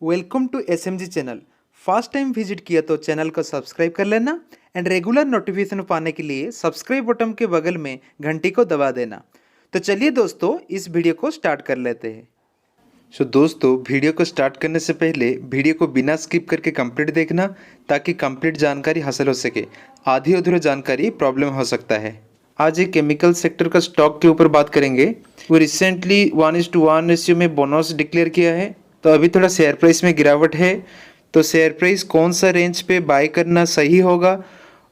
Welcome to SMG channel. First time visit किया तो channel को सब्सक्राइब कर लेना एंड रेगुलर नोटिफिकेशन पाने के लिए सब्सक्राइब बटन के बगल में घंटी को दबा देना। तो चलिए दोस्तों इस वीडियो को स्टार्ट कर लेते हैं। दोस्तों वीडियो को स्टार्ट करने से पहले वीडियो को बिना स्किप करके कंप्लीट देखना ताकि कंप्लीट जानकारी हासिल हो सके। आधी अधूरी जानकारी प्रॉब्लम हो सकता है। आज एक केमिकल सेक्टर का स्टॉक के ऊपर बात करेंगे। वो रिसेंटली 1:1 रेशियो में बोनस डिक्लेयर किया है, तो अभी थोड़ा शेयर प्राइस में गिरावट है। तो शेयर प्राइस कौन सा रेंज पे बाय करना सही होगा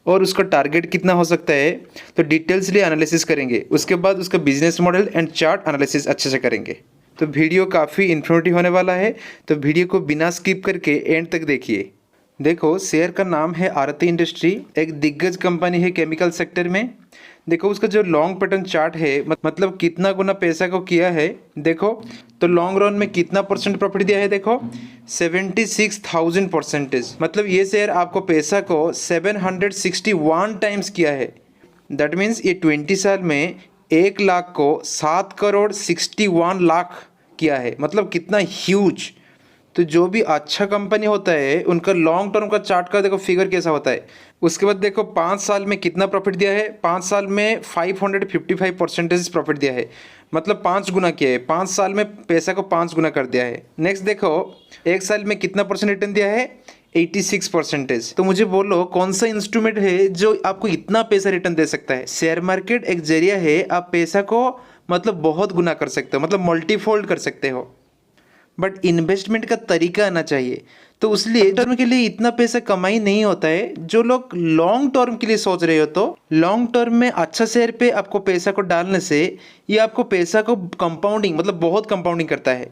और उसका टारगेट कितना हो सकता है, तो डिटेल्सली एनालिसिस करेंगे। उसके बाद उसका business model and chart analysis अच्छे से करेंगे। तो वीडियो काफ़ी इन्फॉर्मेटिव होने वाला है, तो वीडियो को बिना स्किप करके एंड तक देखिए। देखो शेयर का नाम है आरती इंडस्ट्री, एक दिग्गज कंपनी है केमिकल सेक्टर में। देखो उसका जो लॉन्ग पैटर्न चार्ट है, मतलब कितना गुना पैसा को किया है। देखो तो लॉन्ग रन में कितना परसेंट प्रॉफिट दिया है। देखो 76,000%। मतलब ये शेयर आपको पैसा को 761 टाइम्स किया है। दैट मीन्स ये 20 साल में 1 लाख को 7 करोड़ 61 लाख किया है। मतलब कितना ह्यूज। तो जो भी अच्छा कंपनी होता है उनका लॉन्ग टर्म का चार्ट का देखो फिगर कैसा होता है। उसके बाद देखो 5 साल में कितना प्रॉफिट दिया है। 5 साल में 555% प्रॉफिट दिया है। मतलब 5 गुना किया है। 5 साल में पैसा को 5 गुना कर दिया है। नेक्स्ट देखो 1 साल में कितना परसेंट रिटर्न दिया है, 86%। तो मुझे बोलो कौन सा इंस्ट्रूमेंट है जो आपको इतना पैसा रिटर्न दे सकता है। शेयर मार्केट एक जरिया है, आप पैसा को मतलब बहुत गुना कर सकते हो, मतलब मल्टीफोल्ड कर सकते हो। बट इन्वेस्टमेंट का तरीका आना चाहिए। तो इसलिए टर्म के लिए इतना पैसा कमाई नहीं होता है। जो लोग लॉन्ग टर्म के लिए सोच रहे हो, तो लॉन्ग टर्म में अच्छा शेयर पे आपको पैसा को डालने से ये आपको पैसा को कंपाउंडिंग, मतलब बहुत कंपाउंडिंग करता है।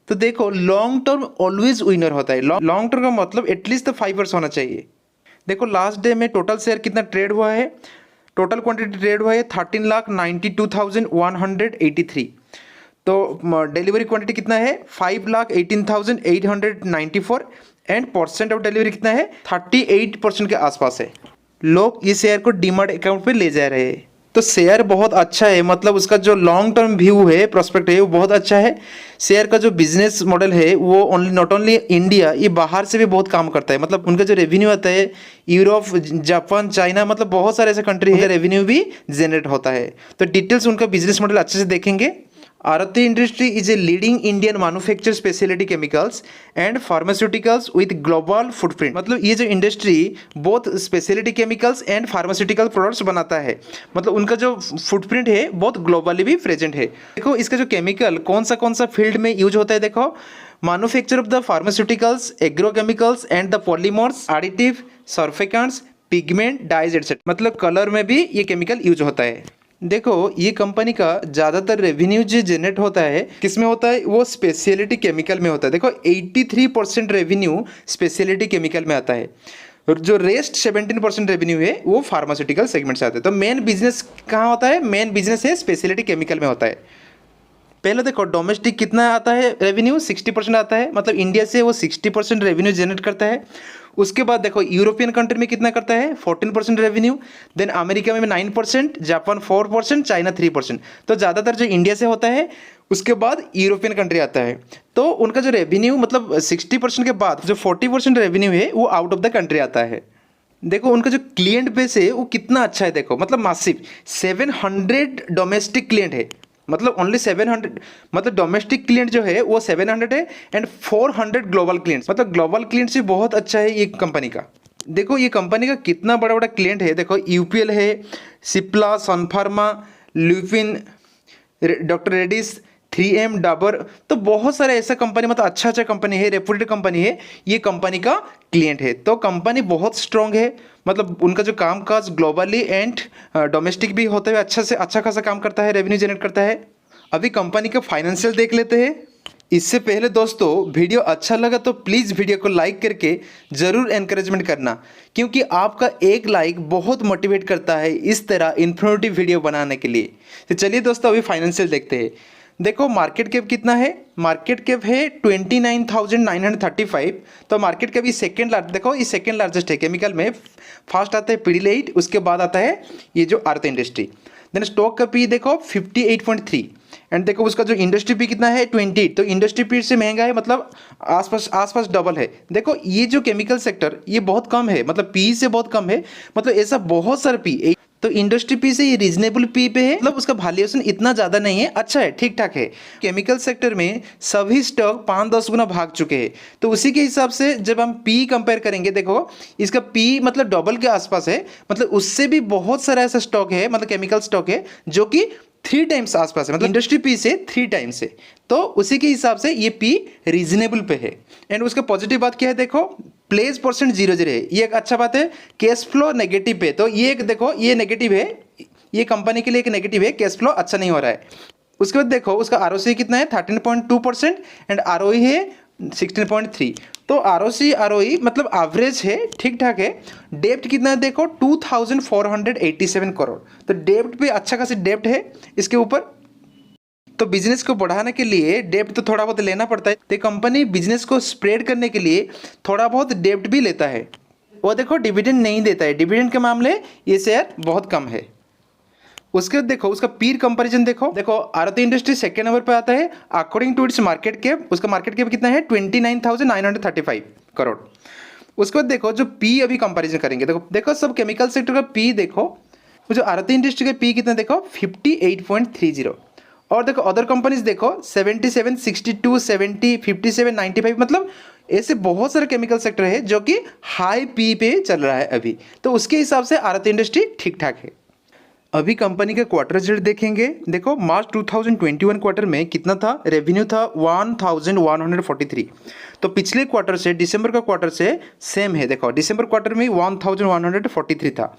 तो देखो लॉन्ग टर्म ऑलवेज विनर होता है। लॉन्ग टर्म का मतलब एटलीस्ट तो 5 ईयर्स होना चाहिए। देखो लास्ट डे में टोटल शेयर कितना ट्रेड हुआ है। टोटल क्वांटिटी ट्रेड हुआ है 13,92,183। तो डिलीवरी क्वांटिटी कितना है, 5,18,894 एंड परसेंट ऑफ डिलीवरी कितना है, 38% के आसपास है। लोग इस शेयर को डीमैट अकाउंट पे ले जा रहे हैं। तो शेयर बहुत अच्छा है, मतलब उसका जो लॉन्ग टर्म व्यू है, प्रोस्पेक्ट है, वो बहुत अच्छा है। शेयर का जो बिजनेस मॉडल है वो नॉट ओनली इंडिया, ये बाहर से भी बहुत काम करता है। मतलब उनका जो रेवेन्यू आता है यूरोप, जापान, चाइना, मतलब बहुत सारे ऐसे कंट्री है रेवेन्यू भी जनरेट होता है। तो डिटेल्स उनका बिजनेस मॉडल अच्छे से देखेंगे। Aarti Industry is a leading Indian manufacturer specialty chemicals and pharmaceuticals with global footprint। मतलब ये जो इंडस्ट्री बहुत speciality chemicals and pharmaceutical products बनाता है। मतलब उनका जो फुटप्रिंट है बहुत ग्लोबली भी प्रेजेंट है। देखो इसका जो केमिकल कौन सा फील्ड में यूज होता है। देखो manufacture of the pharmaceuticals, agrochemicals and the polymers, additive, surfactants, pigment, dyes etcetera. मतलब कलर में भी ये केमिकल यूज होता है। देखो ये कंपनी का ज़्यादातर रेवेन्यू जो जनरेट होता है किस में होता है, वो स्पेशलिटी केमिकल में होता है। देखो 83% रेवेन्यू स्पेशलिटी केमिकल में आता है और जो रेस्ट 17% रेवेन्यू है वो फार्मास्यूटिकल सेगमेंट से आता है। तो मेन बिजनेस कहाँ होता है, मेन बिजनेस है स्पेशलिटी केमिकल में होता है। पहले देखो डोमेस्टिक कितना आता है रेवेन्यू, 60% आता है। मतलब इंडिया से वो 60% रेवेन्यू जनरेट करता है। उसके बाद देखो यूरोपियन कंट्री में कितना करता है, 14% रेवेन्यू। देन अमेरिका में 9%, जापान 4%, चाइना 3%। तो ज़्यादातर जो इंडिया से होता है, उसके बाद यूरोपियन कंट्री आता है। तो उनका जो रेवेन्यू मतलब 60% के बाद जो 40% रेवेन्यू है वो आउट ऑफ द कंट्री आता है। देखो उनका जो क्लिएंट बेस है वो कितना अच्छा है। देखो मतलब मासिव 700 डोमेस्टिक क्लिएंट है। मतलब ओनली 700, मतलब डोमेस्टिक क्लिएंट जो है वो 700 है एंड 400 ग्लोबल क्लिएंट्स। मतलब ग्लोबल क्लिएंट्स भी बहुत अच्छा है ये कंपनी का। देखो ये कंपनी का कितना बड़ा बड़ा क्लिएंट है। देखो यूपीएल है, सिप्ला, सनफार्मा, ल्यूपिन, डॉक्टर रेडिस, 3M, डाबर। तो बहुत सारे ऐसा कंपनी, मतलब अच्छा कंपनी है, रेपुटेड कंपनी है, ये कंपनी का क्लिएंट है। तो कंपनी बहुत स्ट्रांग है। मतलब उनका जो कामकाज ग्लोबली एंड डोमेस्टिक भी होते हुए अच्छा खासा काम करता है, रेवेन्यू जनरेट करता है। अभी कंपनी का फाइनेंशियल देख लेते हैं। इससे पहले दोस्तों वीडियो अच्छा लगा तो प्लीज़ वीडियो को लाइक करके ज़रूर एनकरेजमेंट करना, क्योंकि आपका एक लाइक बहुत मोटिवेट करता है इस तरह इन्फॉर्मेटिव वीडियो बनाने के लिए। तो चलिए दोस्तों अभी फाइनेंशियल देखते हैं। देखो मार्केट कैप कितना है, मार्केट कैप है 29,935। तो मार्केट कैप ये सेकेंड लार्ज, देखो ये सेकेंड लार्जेस्ट है केमिकल में। फर्स्ट आता है पीडीलाइट, उसके बाद आता है ये जो आरती इंडस्ट्री। देन स्टॉक का पी देखो 58.3 एंड देखो उसका जो इंडस्ट्री पी कितना है 28, तो इंडस्ट्री पी से महंगा है, मतलब आसपास डबल है। देखो ये जो केमिकल सेक्टर ये बहुत कम है, मतलब पी से बहुत कम है, मतलब ऐसा बहुत सारा पी, तो इंडस्ट्री पी से ये रीजनेबल पी पे है, मतलब उसका वैल्यूएशन इतना ज़्यादा नहीं है, अच्छा है, ठीक ठाक है। केमिकल सेक्टर में सभी स्टॉक 5-10 गुना भाग चुके हैं, तो उसी के हिसाब से जब हम पी कंपेयर करेंगे, देखो इसका पी मतलब डबल के आसपास है, मतलब उससे भी बहुत सारा ऐसा स्टॉक है, मतलब केमिकल स्टॉक है जो कि 3 टाइम्स आसपास है, मतलब इंडस्ट्री पी से 3 टाइम्स है, तो उसी के हिसाब से ये पी रीजनेबल पे है। एंड उसका पॉजिटिव बात क्या है, देखो प्लेस परसेंट 0 है, ये एक अच्छा बात है। कैश फ्लो नेगेटिव है, तो ये एक देखो ये नेगेटिव है, ये कंपनी के लिए एक नेगेटिव है, कैश फ्लो अच्छा नहीं हो रहा है। उसके बाद देखो उसका आरओसी कितना है 13.2% एंड आरओई है 16.3, तो आरओसी आरओई मतलब एवरेज है, ठीक ठाक है। डेप्ट कितना है देखो 2487 करोड़, तो डेप्ट भी अच्छा खासी डेप्ट है इसके ऊपर। तो बिजनेस को बढ़ाने के लिए डेप्ट तो थोड़ा बहुत लेना पड़ता है, तो कंपनी बिजनेस को स्प्रेड करने के लिए थोड़ा बहुत डेप्ट भी लेता है। वो देखो डिविडेंड नहीं देता है, डिविडेंड के मामले ये शेयर बहुत कम है। उसके बाद देखो उसका पीर कंपैरिजन देखो आरती इंडस्ट्री सेकंड नंबर पे आता है according to its market cap, उसका मार्केट कैप कितना है 29,935 करोड़। उसके बाद देखो जो पी अभी कंपैरिजन करेंगे, देखो सब केमिकल सेक्टर का पी देखो, जो आरती इंडस्ट्री का पी कितना देखो 58.30, और देखो अदर कंपनीज देखो 77, 62, 70, 57, 95, मतलब ऐसे बहुत सारे केमिकल सेक्टर है जो कि हाई पी पे चल रहा है अभी, तो उसके हिसाब से आरती इंडस्ट्री ठीक ठाक है। अभी कंपनी का क्वार्टर रिजल्ट देखेंगे, देखो मार्च 2021 क्वार्टर में कितना था, रेवेन्यू था 1143, तो पिछले क्वार्टर से दिसंबर का क्वार्टर से सेम है, देखो दिसंबर क्वार्टर में 1143 था।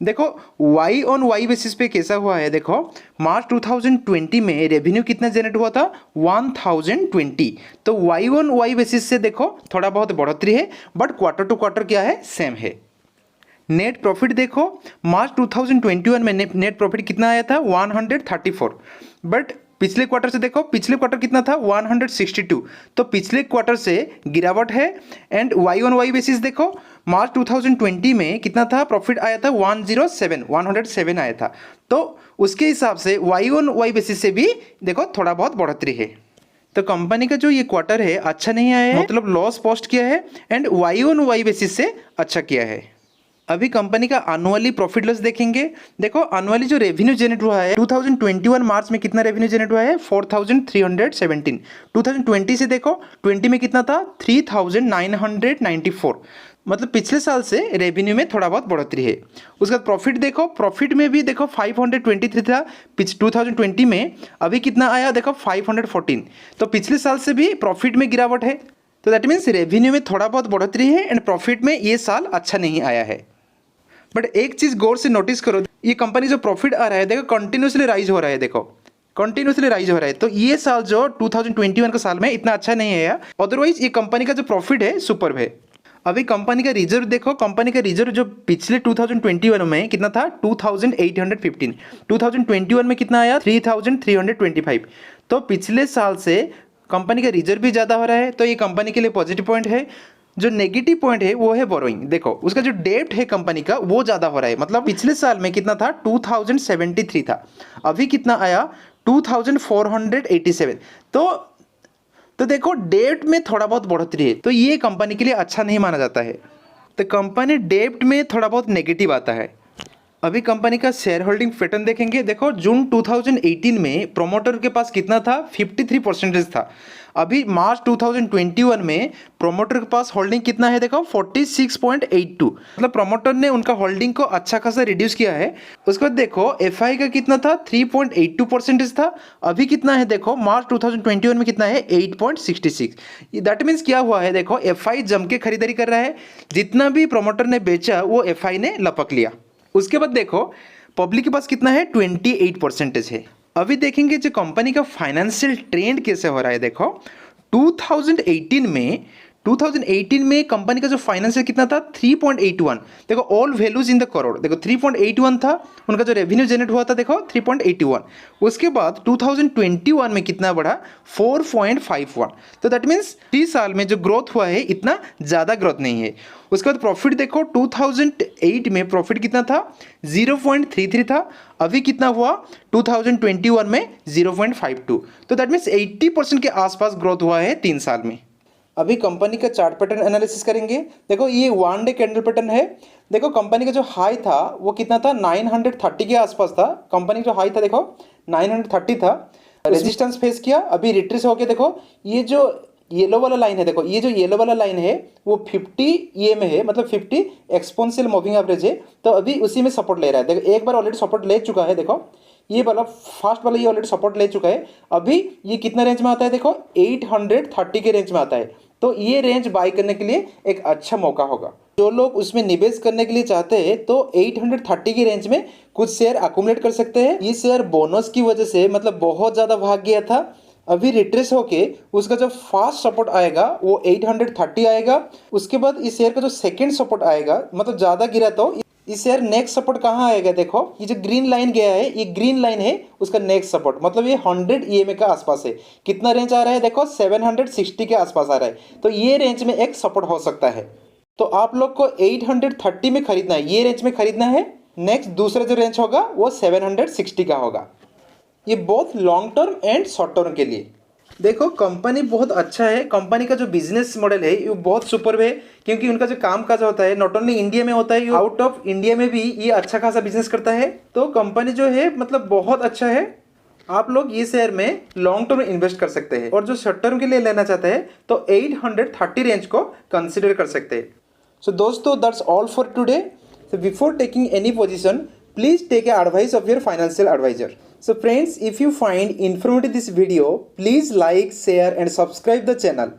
देखो वाई ऑन वाई बेसिस पे कैसा हुआ है, देखो मार्च 2020 में रेवेन्यू कितना जनरेट हुआ था 1020, तो वाई ऑन वाई बेसिस से देखो थोड़ा बहुत बढ़ोतरी है, बट क्वार्टर टू क्वार्टर क्या है सेम है। नेट प्रॉफिट देखो मार्च 2021 में नेट प्रॉफिट कितना आया था 134, बट पिछले क्वार्टर से देखो पिछले क्वार्टर कितना था 162, तो पिछले क्वार्टर से गिरावट है। And Y on Y basis देखो मार्च 2020 में कितना था प्रॉफिट आया था 107 आया था, तो उसके हिसाब से वाई ऑन वाई बेसिस से भी देखो थोड़ा बहुत बढ़ोतरी है। तो कंपनी का जो ये क्वार्टर है अच्छा नहीं आया है, मतलब लॉस पोस्ट किया है, and Y on Y basis से अच्छा किया है। अभी कंपनी का एनुअली प्रॉफिट लॉस देखेंगे, देखो एनुअली जो रेवेन्यू जनरेट हुआ है 2021 मार्च में कितना रेवेन्यू जनरेट हुआ है 4317, 2020 से देखो 20 में कितना था 3994, मतलब पिछले साल से रेवेन्यू में थोड़ा बहुत बढ़ोतरी है। उसके बाद प्रॉफिट देखो, प्रॉफिट में भी देखो 523 था 2020 में, अभी कितना आया देखो 514, तो पिछले साल से भी प्रॉफिट में गिरावट है, तो दैट मीन्स रेवेन्यू में थोड़ा बहुत बढ़ोतरी है एंड प्रॉफिट में ये साल अच्छा नहीं आया है। बट एक चीज़ गौर से नोटिस करो, ये कंपनी जो प्रॉफिट आ रहा है देखो कंटिन्यूसली राइज हो रहा है, देखो कंटिन्यूसली राइज हो रहा है, तो ये साल जो 2021 का साल में इतना अच्छा नहीं है, अदरवाइज ये कंपनी का जो प्रॉफिट है सुपर्ब है। अभी कंपनी का रिजर्व देखो, कंपनी का रिजर्व जो पिछले 2021 में कितना था 2815, 2021 में कितना आया 3325, तो पिछले साल से कंपनी का रिजर्व भी ज़्यादा हो रहा है, तो ये कंपनी के लिए पॉजिटिव पॉइंट है। जो नेगेटिव पॉइंट है वो है बोरोइंग, देखो उसका जो डेब्ट है कंपनी का वो ज़्यादा हो रहा है, मतलब पिछले साल में कितना था 2073 था, अभी कितना आया 2487, तो देखो डेब्ट में थोड़ा बहुत बढ़ोतरी है, तो ये कंपनी के लिए अच्छा नहीं माना जाता है, तो कंपनी डेब्ट में थोड़ा बहुत नेगेटिव आता है। अभी कंपनी का शेयर होल्डिंग पैटर्न देखेंगे, देखो जून 2018 में प्रोमोटर के पास कितना था 53% था, अभी मार्च 2021 में प्रोमोटर के पास होल्डिंग कितना है देखो 46.82, मतलब प्रोमोटर ने उनका होल्डिंग को अच्छा खासा रिड्यूस किया है। उसके बाद देखो एफआई का कितना था 3.82% था, अभी कितना है देखो मार्च 2021 में कितना है 8.66, दैट मीन्स क्या हुआ है देखो एफआई जम के खरीदारी कर रहा है, जितना भी प्रोमोटर ने बेचा वो एफआई ने लपक लिया। उसके बाद देखो पब्लिक के पास कितना है 28% है। अभी देखेंगे जो कंपनी का फाइनेंशियल ट्रेंड कैसे हो रहा है, देखो 2018 में 2018 में कंपनी का जो फाइनेंशियल कितना था 3.81। देखो all values in the crore, देखो 3.81 था उनका जो रेवेन्यू जनरेट हुआ था, देखो 3.81। उसके बाद 2021 में कितना बढ़ा 4.51। तो दैट मीन्स 30 साल में जो ग्रोथ हुआ है इतना ज़्यादा ग्रोथ नहीं है। उसके बाद प्रॉफिट देखो 2008 में प्रॉफिट कितना था 0.33 था, अभी कितना हुआ 2021 में 0.52। तो दैट मीन्स 80% के आसपास ग्रोथ हुआ है 3 साल में। अभी कंपनी का चार्ट पैटर्न एनालिसिस करेंगे। देखो ये 1 डे कैंडल पैटर्न है। देखो कंपनी का जो हाई था वो कितना था 930 के आसपास था। कंपनी का जो हाई था देखो 930 था, रेजिस्टेंस फेस किया, अभी रिट्रेस होके देखो ये जो येलो वाला लाइन है, देखो ये जो येलो वाला लाइन है वो 50 ये में है, मतलब 50 एक्सपोनेंशियल मूविंग एवरेज है। तो अभी उसी में सपोर्ट ले रहा है। देखो एक बार ऑलरेडी सपोर्ट ले चुका है, देखो ये वाला फर्स्ट वाला ये ऑलरेडी सपोर्ट ले चुका है। अभी ये कितना रेंज में आता है, देखो 830 के रेंज में आता है। तो ये रेंज बाय करने के लिए एक अच्छा मौका होगा। जो लोग उसमें निवेश करने के लिए चाहते हैं तो 830 की रेंज में कुछ शेयर अकुमुलेट कर सकते हैं। ये शेयर बोनस की वजह से मतलब बहुत ज़्यादा भाग गया था, अभी रिट्रेस होके उसका जो फर्स्ट सपोर्ट आएगा वो 830 आएगा। उसके बाद इस शेयर का जो सेकंड सपोर्ट आएगा, मतलब ज़्यादा गिरा तो इस शेयर नेक्स्ट सपोर्ट कहाँ आएगा, देखो ये जो ग्रीन लाइन गया है ये ग्रीन लाइन है उसका नेक्स्ट सपोर्ट, मतलब ये 100 EMA का आसपास है। कितना रेंज आ रहा है, देखो 760 के आसपास आ रहा है। तो ये रेंज में एक सपोर्ट हो सकता है। तो आप लोग को 830 में खरीदना है, ये रेंज में खरीदना है। नेक्स्ट दूसरा जो रेंज होगा वो 760 का होगा। ये बहुत long term and short term के लिए। देखो कंपनी बहुत अच्छा है, कंपनी का जो बिजनेस मॉडल है ये बहुत सुपर है, क्योंकि उनका जो काम काज होता है नॉट ओनली इंडिया में होता है, आउट ऑफ इंडिया में भी ये अच्छा खासा बिजनेस करता है। तो कंपनी जो है मतलब बहुत अच्छा है। आप लोग ये शेयर में लॉन्ग टर्म इन्वेस्ट कर सकते हैं, और जो शॉर्ट टर्म के लिए लेना चाहते हैं तो 830 रेंज को कंसिडर कर सकते हैं। सो दोस्तों that's all for today. So before taking any position, please take advice of your financial advisor. So friends, if you find informative this video, please like, share and subscribe the channel.